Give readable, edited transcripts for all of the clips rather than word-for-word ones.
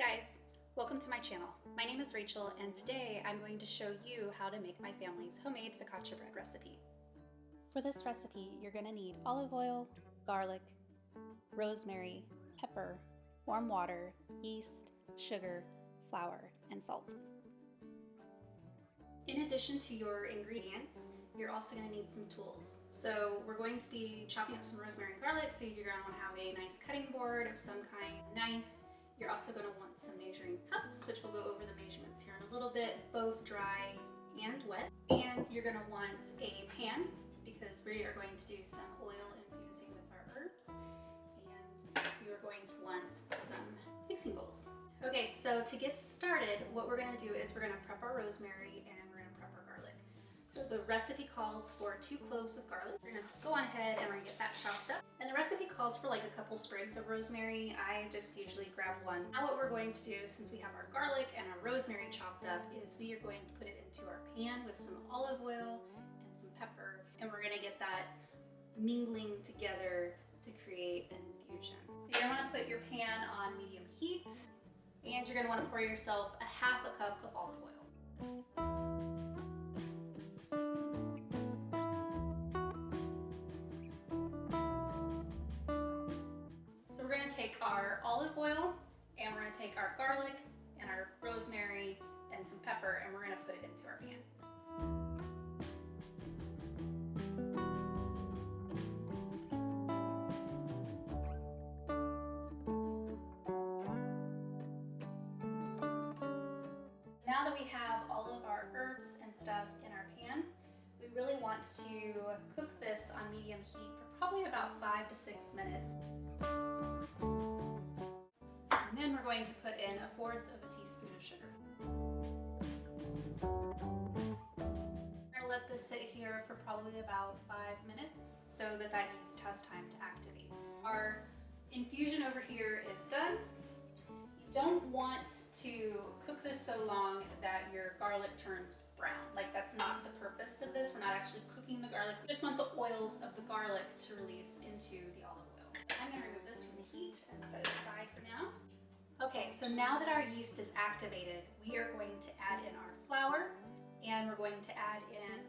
guys, welcome to my channel. My name is Rachel and today I'm going to show you how to make my family's homemade focaccia bread recipe. For this recipe, you're going to need olive oil, garlic, rosemary, pepper, warm water, yeast, sugar, flour, and salt. In addition to your ingredients, you're also going to need some tools. So we're going to be chopping up some rosemary and garlic, so you're going to want to have a nice cutting board of some kind, knife. You're also going to want some measuring cups, which we'll go over the measurements here in a little bit, both dry and wet. And you're going to want a pan because we are going to do some oil infusing with our herbs. And you're going to want some mixing bowls. Okay, so to get started, what we're going to do is we're going to prep our rosemary and we're going to prep our garlic. So the recipe calls for 2 cloves of garlic. We're going to go on ahead and we're going to get that chopped up. And the recipe calls for like a couple sprigs of rosemary. I just usually grab one. Now what we're going to do, since we have our garlic and our rosemary chopped up, is we are going to put it into our pan with some olive oil and some pepper. And we're going to get that mingling together to create an infusion. So you're going to want to put your pan on medium heat. And you're going to want to pour yourself a half a cup of olive oil. So we're going to take our olive oil and we're going to take our garlic and our rosemary and some pepper and we're going to put it into our pan. Now that we have all of our herbs and stuff in our pan, we really want to cook this on medium heat for probably about 5 to 6 minutes. And then we're going to put in 1/4 of a teaspoon of sugar. We're going to let this sit here for probably about 5 minutes so that that yeast has time to activate. Our infusion over here is done. You don't want to cook this so long that your garlic turns brown. Like, that's not the purpose of this. We're not actually cooking the garlic. We just want the oils of the garlic to release into the olive oil. So I'm going to remove this from the heat and set it aside for now. Okay, so now that our yeast is activated, we are going to add in our flour and we're going to add in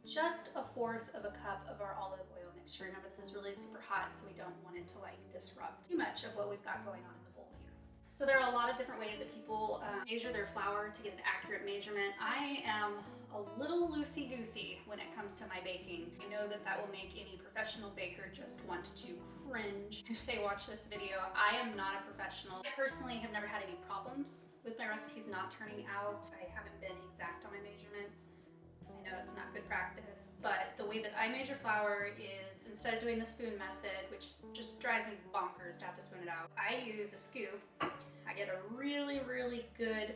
just 1/4 of a cup of our olive oil mixture. Remember, this is really super hot, so we don't want it to like disrupt too much of what we've got going on in the bowl here. So there are a lot of different ways that people measure their flour to get an accurate measurement. I am a little loosey-goosey when it comes to my baking. I know that that will make any professional baker just want to cringe if they watch this video. I am not a professional. I personally have never had any problems with my recipes not turning out. I haven't been exact on my measurements. I know it's not good practice, but the way that I measure flour is, instead of doing the spoon method, which just drives me bonkers to have to spoon it out, I use a scoop. I get a really, really good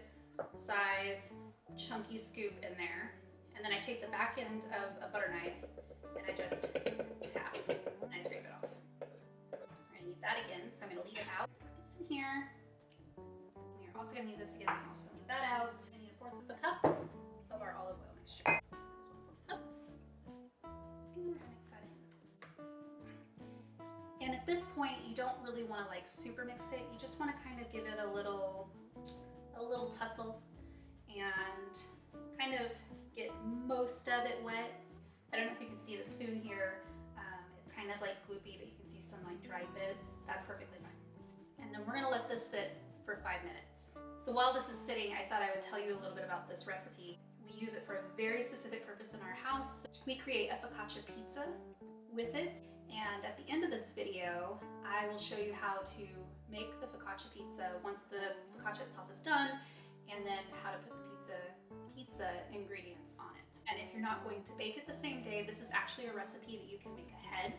size chunky scoop in there, and then I take the back end of a butter knife and I just tap and I scrape it off. We're gonna need that again, so I'm gonna leave it out. Put this in here. We're also gonna need this again, so I'm also gonna leave that out. I need 1/4 of a cup of our olive oil mixture. That's 1/4 cup. Mix that in. And at this point, you don't really want to like super mix it. You just want to kind of give it a little tussle and kind of get most of it wet. I don't know if you can see the spoon here. It's kind of like gloopy, but you can see some like dried bits. That's perfectly fine. And then we're gonna let this sit for 5 minutes. So while this is sitting, I thought I would tell you a little bit about this recipe. We use it for a very specific purpose in our house. We create a focaccia pizza with it. And at the end of this video, I will show you how to make the focaccia pizza once the focaccia itself is done, and then how to put the pizza ingredients on it. And if you're not going to bake it the same day, this is actually a recipe that you can make ahead.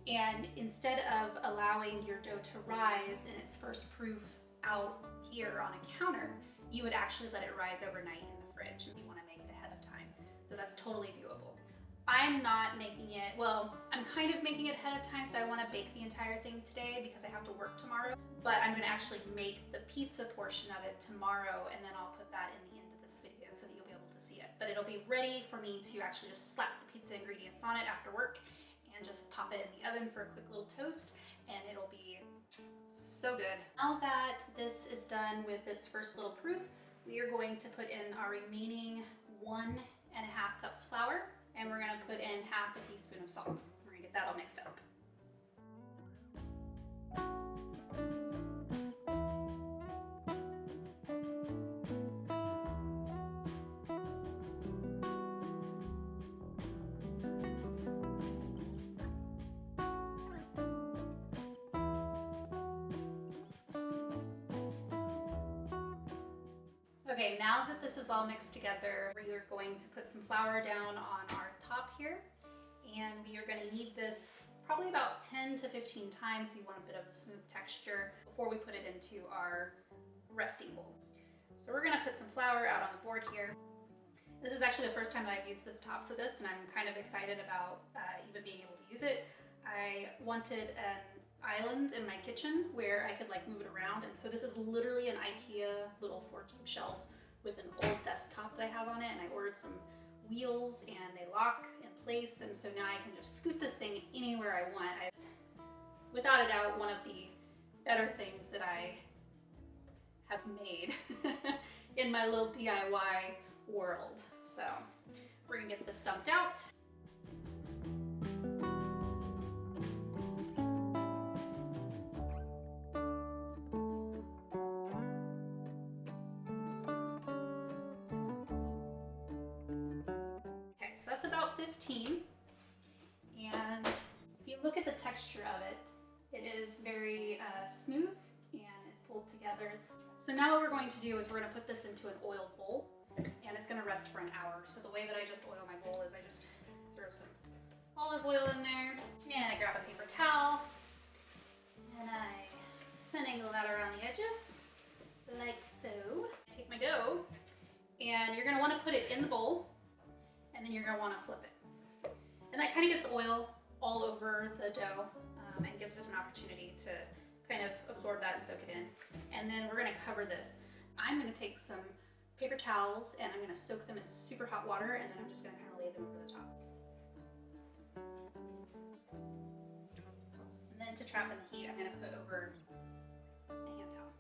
And instead of allowing your dough to rise in its first proof out here on a counter, you would actually let it rise overnight in the fridge if you want to make it ahead of time. So that's totally doable. I'm not making it, well, I'm kind of making it ahead of time, so I want to bake the entire thing today because I have to work tomorrow. But I'm going to actually make the pizza portion of it tomorrow, and then I'll put that in the end of this video so that you'll be able to see it. But it'll be ready for me to actually just slap the pizza ingredients on it after work and just pop it in the oven for a quick little toast, and it'll be So good. Now that this is done with its first little proof, we are going to put in our remaining 1.5 cups flour, and we're gonna put in half a teaspoon of salt. We're gonna get that all mixed up. Okay, now that this is all mixed together, we are going to put some flour down on our top here, and we are going to knead this probably about 10 to 15 times so you want a bit of a smooth texture before we put it into our resting bowl. So we're going to put some flour out on the board here. This is actually the first time that I've used this top for this, and I'm kind of excited about even being able to use it. I wanted an island in my kitchen where I could like move it around, and so this is literally an IKEA little 4-cube shelf with an old desktop that I have on it, and I ordered some wheels and they lock in place, and so now I can just scoot this thing anywhere I want. It's without a doubt one of the better things that I have made in my little DIY world. So we're gonna get this dumped out. So that's about 15, and if you look at the texture of it, it is very smooth and it's pulled together. So now what we're going to do is we're going to put this into an oiled bowl, and it's going to rest for an hour. So the way that I just oil my bowl is I just throw some olive oil in there, and I grab a paper towel, and I finagle that around the edges, like so. Take my dough, and you're going to want to put it in the bowl, and then you're gonna wanna flip it. And that kind of gets oil all over the dough and gives it an opportunity to kind of absorb that and soak it in. And then we're gonna cover this. I'm gonna take some paper towels and I'm gonna soak them in super hot water, and then I'm just gonna kind of lay them over the top. And then to trap in the heat, I'm gonna put over a hand towel.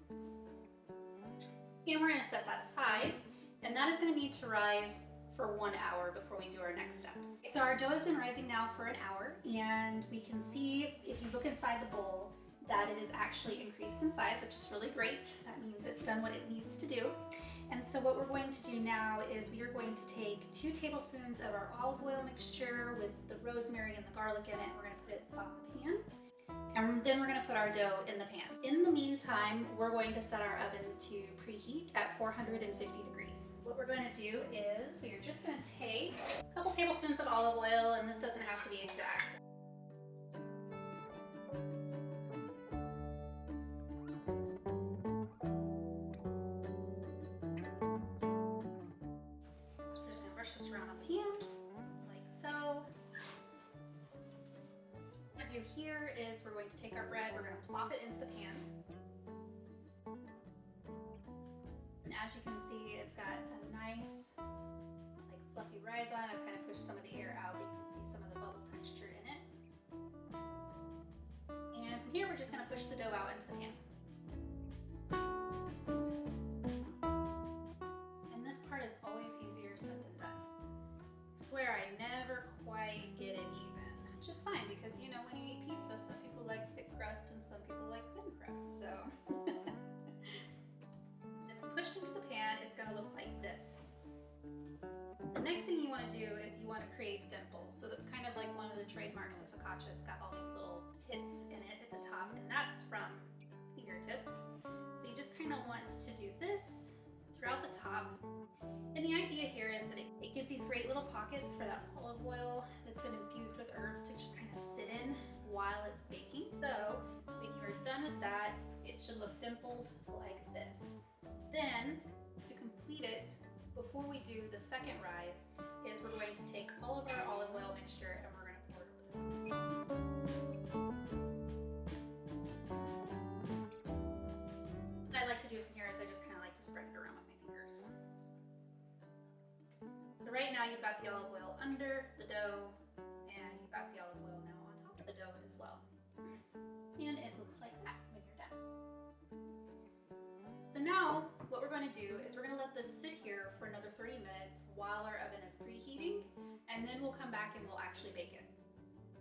And we're gonna set that aside, and that is gonna need to rise for 1 hour before we do our next steps. So our dough has been rising now for an hour, and we can see, if you look inside the bowl, that it is actually increased in size, which is really great. That means it's done what it needs to do. And so what we're going to do now is we are going to take 2 tablespoons of our olive oil mixture with the rosemary and the garlic in it. We're gonna put it on the pan. And then we're gonna put our dough in the pan. In the meantime, we're going to set our oven to preheat at 450 degrees. What we're gonna do is we're just gonna take a couple tablespoons of olive oil, and this doesn't have to be exact. So we're just gonna brush this around the pan, like so. Do here is we're going to take our bread, we're going to plop it into the pan. And as you can see, it's got a nice like fluffy rise on. I've kind of pushed some of the air out, but you can see some of the bubble texture in it. And from here, we're just going to push the dough out into the pan. And this part is always easier said than done. I swear I never quite get it even. Which is fine, because you know, when you eat pizza, some people like thick crust and some people like thin crust, so. It's pushed into the pan, it's gonna look like this. The next thing you wanna do is you wanna create dimples. So that's kind of like one of the trademarks of focaccia. It's got all these little pits in it at the top, and that's from fingertips. So you just kind of want to do this throughout the top. And the idea here is that it gives these great little pockets for that olive oil that's been infused with herbs to just kind of sit in while it's baking. So when you're done with that, it should look dimpled like this. Then to complete it, before we do the second rise, is we're going to take all of our olive oil mixture and we're going to pour it over the top. What I like to do from here is I just kind of like to spread it around with my fingers. So right now you've got the olive oil under the dough, and you've got the olive oil now on top of the dough as well. And it looks like that when you're done. what we're going to do is we're going to let this sit here for another 30 minutes while our oven is preheating, and then we'll come back and we'll actually bake it.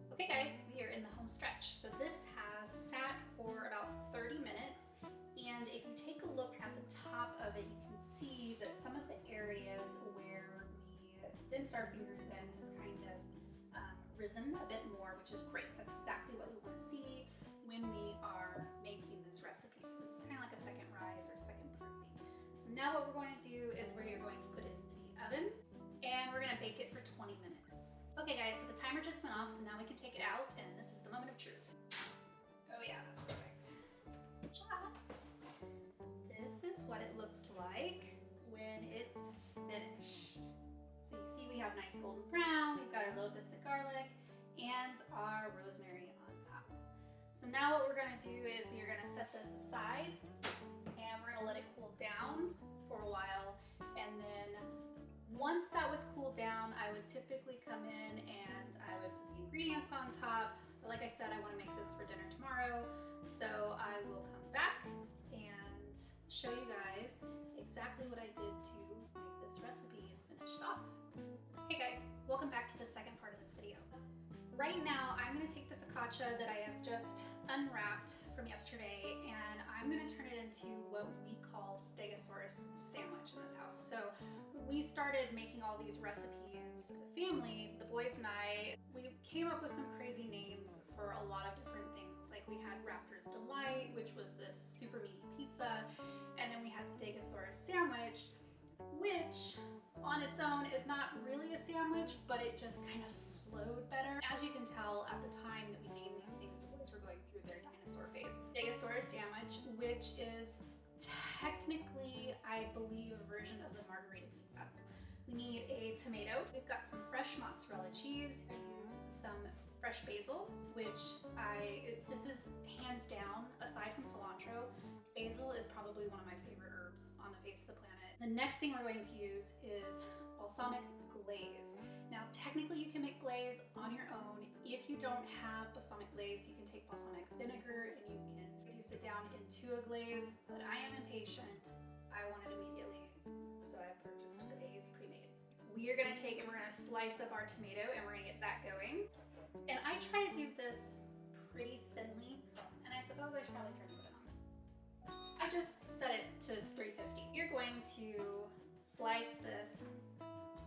Okay guys, we are in the home stretch. So this has sat for about 30 minutes, and if you take a look at the top of it, you can see that some of the areas where we dipped our fingers in has kind of risen a bit more, which is great. That's exactly what we want to see when we are making this recipe. So this is kind of like a second rise or second proofing. So now what we're going to do is we're going to put it into the oven, and we're going to bake it for 20 minutes. Okay guys, so the timer just went off, so now we can take it out, and this is the moment of truth. Oh yeah, that's perfect. Shots. This is what it looks like when it's finished. So you see we have nice golden brown, we've got our little bits of garlic, and our rosemary on top. So now what we're gonna do is we're gonna set this aside, and we're gonna let it cool down for a while, and then once that would cool down, I would typically come in and I would put the ingredients on top. But like I said, I wanna make this for dinner tomorrow, so I will come back and show you guys exactly what I did to make this recipe and finish it off. Hey guys, welcome back to the second part of this video. Right now, I'm gonna take the focaccia that I have just unwrapped from yesterday, and I'm gonna turn it into what we call stegosaurus sandwich in this house. So when we started making all these recipes as a family, the boys and I, we came up with some crazy names for a lot of different things. Like we had Raptor's Delight, which was this super meaty pizza, and then we had stegosaurus sandwich, which on its own is not really a sandwich, but it just kind of flowed better. As you can tell, at the time that we named these things, the boys were going through their dinosaur phase. Stegosaurus sandwich, which is technically, I believe, a version of the margarita pizza. We need a tomato. We've got some fresh mozzarella cheese. I use some fresh basil, which this is hands down, aside from cilantro, basil is probably one of my favorite herbs on the face of the planet. The next thing we're going to use is balsamic glaze. Now, technically you can make glaze on your own. If you don't have balsamic glaze, you can take balsamic vinegar and you can reduce it down into a glaze, but I am impatient. I want it immediately, so I purchased glaze pre-made. We are gonna take and we're gonna slice up our tomato and we're gonna get that going. And I try to do this pretty thinly, and I suppose I should probably turn the oven on. I just set it to 350. You're going to slice this,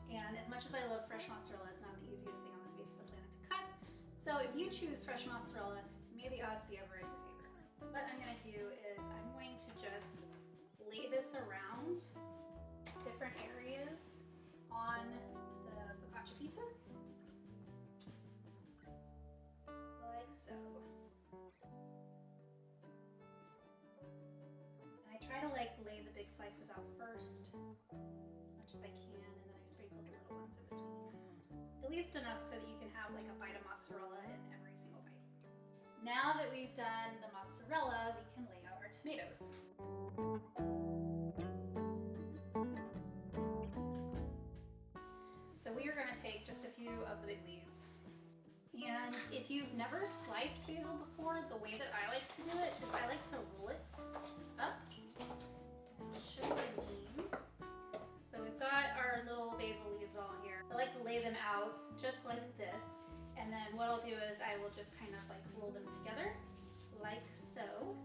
and as much as I love fresh mozzarella, it's not the easiest thing on the face of the planet to cut. So if you choose fresh mozzarella, may the odds be ever in your favor. What I'm gonna do is I'm going to just lay this around different areas on the focaccia pizza, like so. And I try to like lay the big slices out first, as much as I can, and then I sprinkle the little ones in between. At least enough so that you can have like a bite of mozzarella in every single bite. Now that we've done the mozzarella, we can lay out our tomatoes. So we are going to take just a few of the big leaves. And if you've never sliced basil before, the way that I like to do it is I like to roll it up. I'll show you what I mean. So we've got our little basil leaves all here. So I like to lay them out just like this. And then what I'll do is I will just kind of like roll them together like so.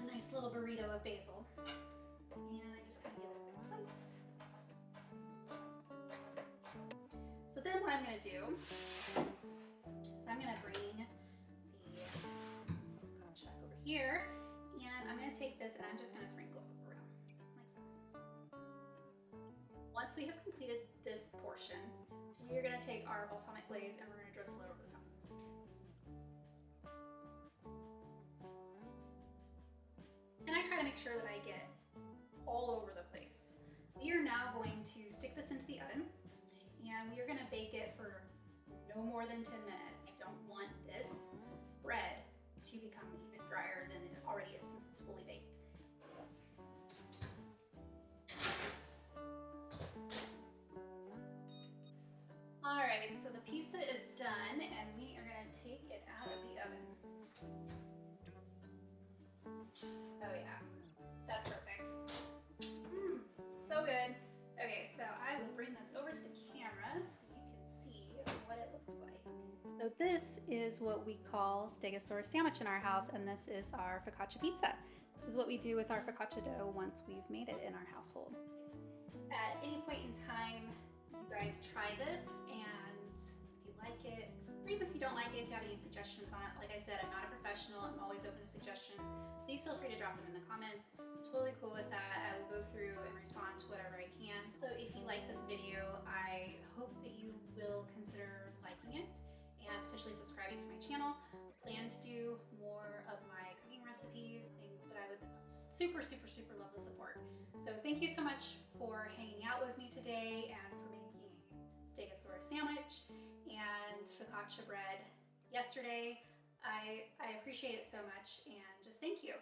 A nice little burrito of basil. And I just kind of give it a big slice. So then what I'm going to do is I'm going to bring the focaccia over here, and I'm going to take this and I'm just going to sprinkle it around like so. Once we have completed this portion, we're going to take our balsamic glaze and we're going to drizzle it over the top. And I try to make sure that I get all over the place. We are now going to stick this into the oven, and we are going to bake it for no more than 10 minutes. I don't want this bread to become even drier than it already is since it's fully baked. Alright, so the pizza is done and we are going to take it out of the oven. Oh yeah, that's perfect. this is what we call stegosaurus sandwich in our house, and this is our focaccia pizza. This is what we do with our focaccia dough once we've made it in our household. At any point in time, you guys try this, and if you like it, or even if you don't like it, if you have any suggestions on it, like I said, I'm not a professional, I'm always open to suggestions. Please feel free to drop them in the comments. I'm totally cool with that. I will go through and respond to whatever I can. So if you like this video, I hope that you will consider liking it and potentially subscribing to my channel. I plan to do more of my cooking recipes, things that I would super love the support. So thank you so much for hanging out with me today and for making stegosaurus sandwich and focaccia bread yesterday. I appreciate it so much, and just thank you.